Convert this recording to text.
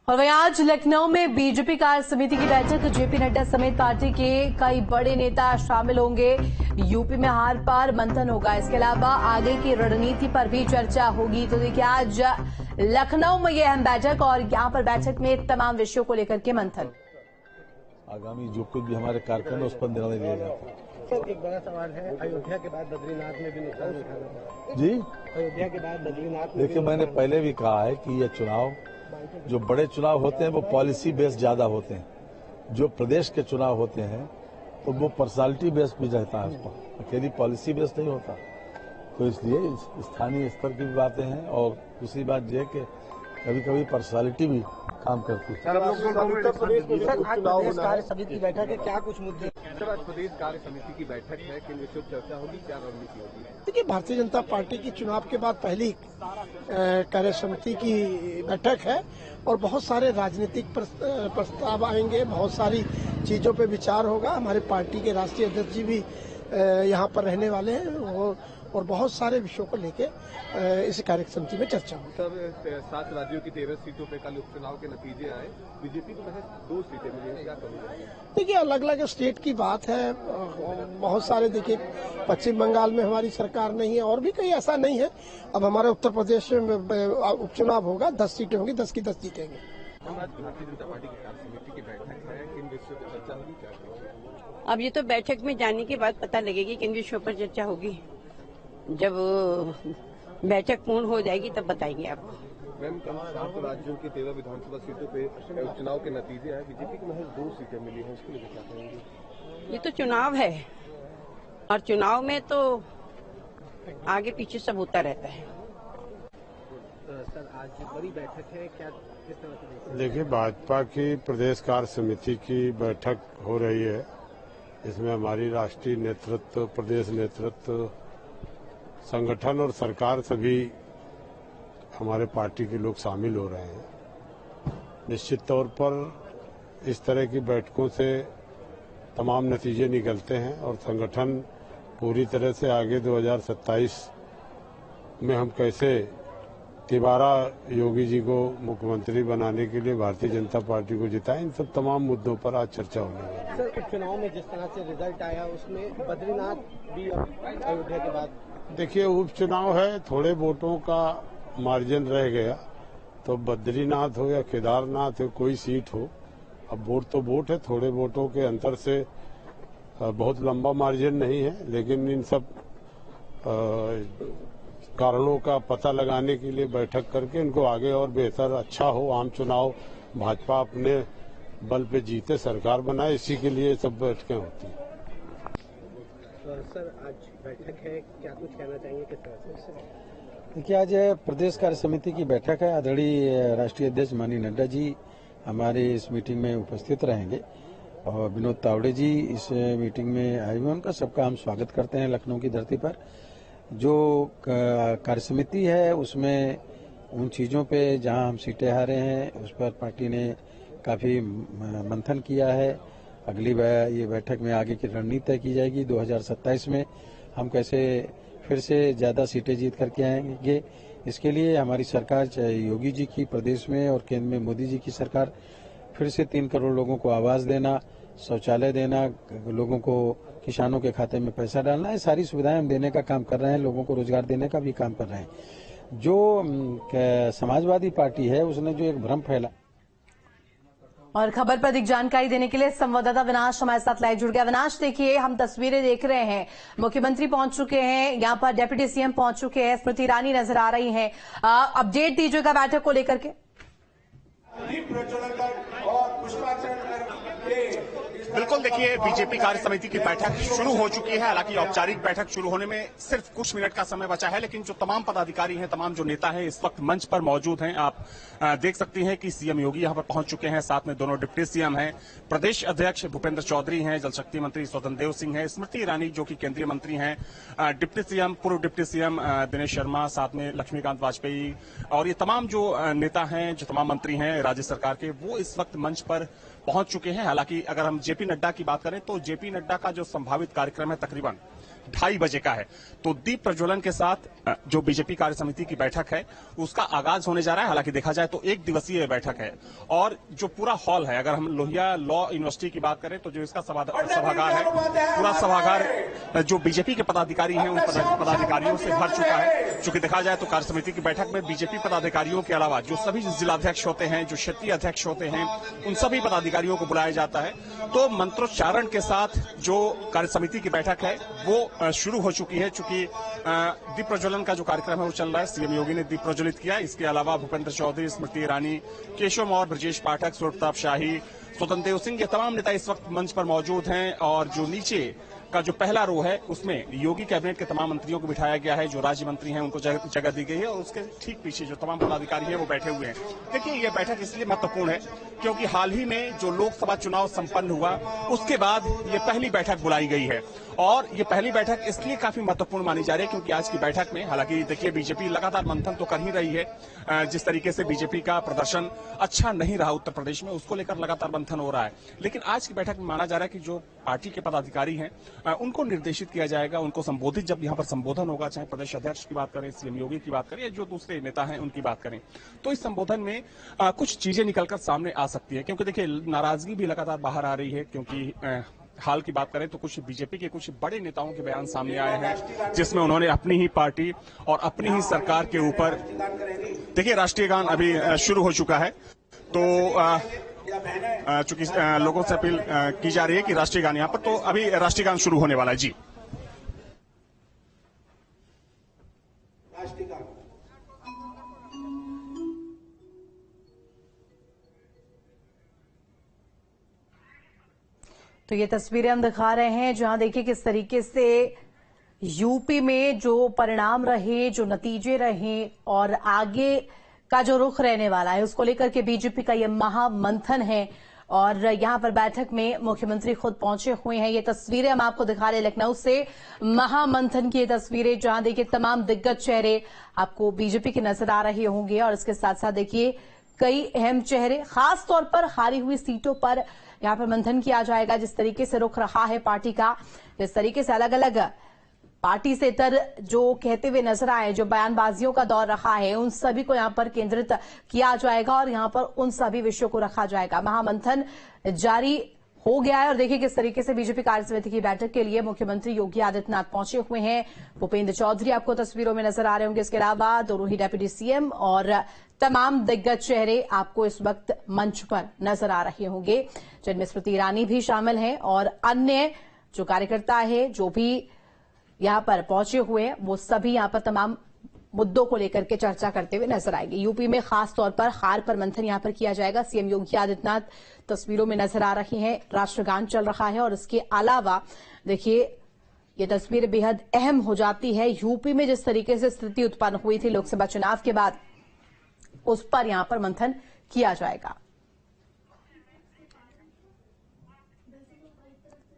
और वहीं आज लखनऊ में बीजेपी कार्य समिति की बैठक, जेपी नड्डा समेत पार्टी के कई बड़े नेता शामिल होंगे। यूपी में हार पर मंथन होगा। इसके अलावा आगे की रणनीति पर भी चर्चा होगी। तो देखिए आज लखनऊ में यह अहम बैठक और यहां पर बैठक में तमाम विषयों को लेकर के मंथन। आगामी जो कुछ भी हमारे कार्यक्रम है उस पर निर्णय लिया जाता है। सर, एक बड़ा सवाल है, अयोध्या के बाद बद्रीनाथ में भी नुकसान उठाना जी। अयोध्या के बाद बद्रीनाथ में देखिए, मैंने पहले भी कहा है कि ये चुनाव, जो बड़े चुनाव होते हैं वो पॉलिसी बेस्ड ज्यादा होते हैं। जो प्रदेश के चुनाव होते हैं तो वो पर्सनालिटी बेस्ड भी रहता है, उसको अकेली पॉलिसी बेस्ड नहीं होता। तो इसलिए स्थानीय स्तर की भी बातें हैं और दूसरी बात यह कि कभी कभी पर्सनालिटी भी काम करती है। उत्तर प्रदेश कार्य समिति की बैठक है, क्या कुछ मुद्दे? सर, आज प्रदेश कार्य समिति की बैठक है, किन विषयों पर चर्चा होगी, क्या रणनीति होगी? देखिए, भारतीय जनता पार्टी की चुनाव के बाद पहली कार्य समिति की बैठक है और बहुत सारे राजनीतिक प्रस्ताव आएंगे, बहुत सारी चीजों पे विचार होगा। हमारे पार्टी के राष्ट्रीय अध्यक्ष जी भी यहाँ पर रहने वाले हैं और बहुत सारे विषयों को लेके इस कार्य समिति में चर्चा होगी। सर, 7 राज्यों की 13 सीटों पे कल उपचुनाव के नतीजे आए, बीजेपी को महज 2 सीटें मिली हैं, क्या कहोगे? देखिए, अलग अलग स्टेट की बात है, बहुत सारे। देखिए, पश्चिम बंगाल में हमारी सरकार नहीं है और भी कहीं ऐसा नहीं है। अब हमारे उत्तर प्रदेश में उपचुनाव होगा, 10 सीटें होंगी, 10 की 10 जीतेंगे। भारतीय जनता पार्टी की कार्य समिति की बैठक है, किन विषयों पर चर्चा होगी, क्या कहोगे? अब ये तो बैठक में जाने के बाद पता लगेगी किन विषयों पर चर्चा होगी। जब बैठक पूर्ण हो जाएगी तब बताएंगे आपको। मैम, कल 7 राज्यों की 13 विधानसभा सीटों पे उपचुनाव के नतीजे आए, बीजेपी को महज 2 सीटें मिली हैं, इसके लिए क्या कहेंगे? ये तो चुनाव है और चुनाव में तो आगे पीछे सब होता रहता है। सर, आज बड़ी बैठक है, क्या किस तरह से देखते हैं? देखिए, भाजपा की प्रदेश कार्य समिति की बैठक हो रही है। इसमें हमारी राष्ट्रीय नेतृत्व, प्रदेश नेतृत्व, संगठन और सरकार सभी हमारे पार्टी के लोग शामिल हो रहे हैं। निश्चित तौर पर इस तरह की बैठकों से तमाम नतीजे निकलते हैं और संगठन पूरी तरह से आगे 2027 में हम कैसे तिबारा योगी जी को मुख्यमंत्री बनाने के लिए भारतीय जनता पार्टी को जिताएं, इन सब तमाम मुद्दों पर आज चर्चा होने वाली है। सर, उपचुनाव में जिस तरह से रिजल्ट आया उसमें बद्रीनाथ भी अयोध्या के बाद, देखिए, उपचुनाव है, थोड़े वोटों का मार्जिन रह गया, तो बद्रीनाथ हो या केदारनाथ हो, कोई सीट हो, अब वोट तो वोट है। थोड़े वोटों के अंतर से बहुत लंबा मार्जिन नहीं है, लेकिन इन सब कारणों का पता लगाने के लिए बैठक करके इनको आगे और बेहतर अच्छा हो, आम चुनाव भाजपा अपने बल पे जीते, सरकार बनाए, इसी के लिए सब बैठकें होती हैं। सर, आज बैठक है, क्या कुछ कहना चाहेंगे, किस तरह से? देखिए, आज प्रदेश कार्य समिति की बैठक है। आदरणीय राष्ट्रीय अध्यक्ष माननीय नड्डा जी हमारे इस मीटिंग में उपस्थित रहेंगे और विनोद तावड़े जी इस मीटिंग में आए हुए, उनका सबका हम स्वागत करते हैं लखनऊ की धरती पर। जो कार्य समिति है उसमें उन चीज़ों पे जहां हम सीटें हारे हैं उस पर पार्टी ने काफ़ी मंथन किया है। अगली ये बैठक में आगे की रणनीति तय की जाएगी। 2027 में हम कैसे फिर से ज़्यादा सीटें जीत करके आएंगे, इसके लिए हमारी सरकार, चाहे योगी जी की प्रदेश में और केंद्र में मोदी जी की सरकार, फिर से 3 करोड़ लोगों को आवास देना, शौचालय देना, लोगों को किसानों के खाते में पैसा डालना, है सारी सुविधाएं हम देने का काम कर रहे हैं। लोगों को रोजगार देने का भी काम कर रहे हैं। जो समाजवादी पार्टी है उसने जो एक भ्रम फैला। और खबर पर अधिक जानकारी देने के लिए संवाददाता विनाश हमारे साथ लाइव जुड़ गया। विनाश, देखिए हम तस्वीरें देख रहे हैं, मुख्यमंत्री पहुंच चुके हैं, यहां पर डिप्टी सीएम पहुंच चुके हैं, स्मृति ईरानी नजर आ रही हैं। अपडेट दीजिएगा बैठक को लेकर के। बिल्कुल, देखिए, बीजेपी कार्य समिति की बैठक शुरू हो चुकी है। हालांकि औपचारिक बैठक शुरू होने में सिर्फ कुछ मिनट का समय बचा है, लेकिन जो तमाम पदाधिकारी हैं, तमाम जो नेता हैं इस वक्त मंच पर मौजूद हैं। आप देख सकती हैं कि सीएम योगी यहां पर पहुंच चुके हैं, साथ में दोनों डिप्टी सीएम हैं, प्रदेश अध्यक्ष भूपेंद्र चौधरी हैं, जल शक्ति मंत्री स्वतंत्र देव सिंह हैं, स्मृति ईरानी जो कि केंद्रीय मंत्री हैं, डिप्टी सीएम, पूर्व डिप्टी सीएम दिनेश शर्मा, साथ में लक्ष्मीकांत वाजपेयी और ये तमाम जो नेता हैं, जो तमाम मंत्री हैं राज्य सरकार के, वो इस वक्त मंच पर पहुंच चुके हैं। हालांकि अगर हम जेपी नड्डा की बात करें तो जेपी नड्डा का जो संभावित कार्यक्रम है तकरीबन 2:30 बजे का है। तो दीप प्रज्वलन के साथ जो बीजेपी कार्य समिति की बैठक है उसका आगाज होने जा रहा है। हालांकि देखा जाए तो 1 दिवसीय बैठक है और जो पूरा हॉल है, अगर हम लोहिया लॉ यूनिवर्सिटी की बात करें तो जो इसका सभागार है, पूरा सभागार जो बीजेपी के पदाधिकारी हैं उन पदाधिकारियों से भर चुका है। चूंकि देखा जाए तो कार्य समिति की बैठक में बीजेपी पदाधिकारियों के अलावा जो सभी जिलाध्यक्ष होते हैं, जो क्षेत्रीय अध्यक्ष होते हैं, उन सभी पदाधिकारियों को बुलाया जाता है। तो मंत्रोच्चारण के साथ जो कार्य समिति की बैठक है वो शुरू हो चुकी है। चूंकि दीप प्रज्वलन का जो कार्यक्रम है वो चल रहा है, सीएम योगी ने दीप प्रज्वलित किया। इसके अलावा भूपेंद्र चौधरी, स्मृति ईरानी, केशव मौर्य, ब्रजेश पाठक, स्वरूप शाही, स्वतंत्र देव सिंह, ये तमाम नेता इस वक्त मंच पर मौजूद हैं। और जो नीचे का जो पहला रो है उसमें योगी कैबिनेट के तमाम मंत्रियों को बिठाया गया है, जो राज्य मंत्री हैं उनको जगह दी गई है और उसके ठीक पीछे जो तमाम पदाधिकारी हैं वो बैठे हुए हैं। देखिए, ये बैठक इसलिए महत्वपूर्ण है क्योंकि हाल ही में जो लोकसभा चुनाव संपन्न हुआ उसके बाद ये पहली बैठक बुलाई गई है और ये पहली बैठक इसलिए काफी महत्वपूर्ण मानी जा रही है क्योंकि आज की बैठक में, हालांकि देखिए बीजेपी लगातार मंथन तो कर ही रही है, जिस तरीके से बीजेपी का प्रदर्शन अच्छा नहीं रहा उत्तर प्रदेश में, उसको लेकर लगातार मंथन हो रहा है। लेकिन आज की बैठक में माना जा रहा है कि जो पार्टी के पदाधिकारी हैं उनको निर्देशित किया जाएगा, उनको संबोधित, जब यहाँ पर संबोधन होगा, चाहे प्रदेश अध्यक्ष की बात करें, सीएम योगी की बात करें या जो दूसरे नेता हैं उनकी बात करें, तो इस संबोधन में कुछ चीजें निकलकर सामने आ सकती है। क्योंकि देखिए नाराजगी भी लगातार बाहर आ रही है क्योंकि हाल की बात करें तो कुछ बीजेपी के कुछ बड़े नेताओं के बयान सामने आए हैं जिसमें उन्होंने अपनी ही पार्टी और अपनी ही सरकार के ऊपर, देखिए राष्ट्रीय गान अभी शुरू हो चुका है तो चूंकि लोगों से अपील की जा रही है कि राष्ट्रीय गान यहाँ पर, तो अभी राष्ट्रीय गान शुरू होने वाला है। जी तो ये तस्वीरें हम दिखा रहे हैं जहां देखिए किस तरीके से यूपी में जो परिणाम रहे, जो नतीजे रहे और आगे का जो रुख रहने वाला है उसको लेकर के बीजेपी का ये महामंथन है और यहां पर बैठक में मुख्यमंत्री खुद पहुंचे हुए हैं। ये तस्वीरें हम आपको दिखा रहे हैं लखनऊ से, महामंथन की ये तस्वीरें जहां देखिए तमाम दिग्गज चेहरे आपको बीजेपी के नजर आ रहे होंगे और इसके साथ साथ देखिए कई अहम चेहरे, खास तौर पर हारी हुई सीटों पर यहां पर मंथन किया जाएगा। जिस तरीके से रुख रहा है पार्टी का, जिस तरीके से अलग अलग पार्टी से इतर जो कहते हुए नजर आए, जो बयानबाजियों का दौर रहा है, उन सभी को यहां पर केंद्रित किया जाएगा और यहां पर उन सभी विषयों को रखा जाएगा। महामंथन जारी हो गया है और देखिए किस तरीके से बीजेपी कार्य समिति की बैठक के लिए मुख्यमंत्री योगी आदित्यनाथ पहुंचे हुए हैं। भूपेंद्र चौधरी आपको तस्वीरों में नजर आ रहे होंगे, इसके अलावा दोनों ही डेप्यूटी सीएम और तमाम दिग्गज चेहरे आपको इस वक्त मंच पर नजर आ रहे होंगे, जिनमें स्मृति ईरानी भी शामिल हैं और अन्य जो कार्यकर्ता है, जो भी यहां पर पहुंचे हुए हैं, वो सभी यहां पर तमाम मुद्दों को लेकर के चर्चा करते हुए नजर आएंगे। यूपी में खास तौर पर हार पर मंथन यहां पर किया जाएगा। सीएम योगी आदित्यनाथ तस्वीरों में नजर आ रहे हैं, राष्ट्रगान चल रहा है और इसके अलावा देखिए ये तस्वीर बेहद अहम हो जाती है। यूपी में जिस तरीके से स्थिति उत्पन्न हुई थी लोकसभा चुनाव के बाद, उस पर यहां पर मंथन किया जाएगा।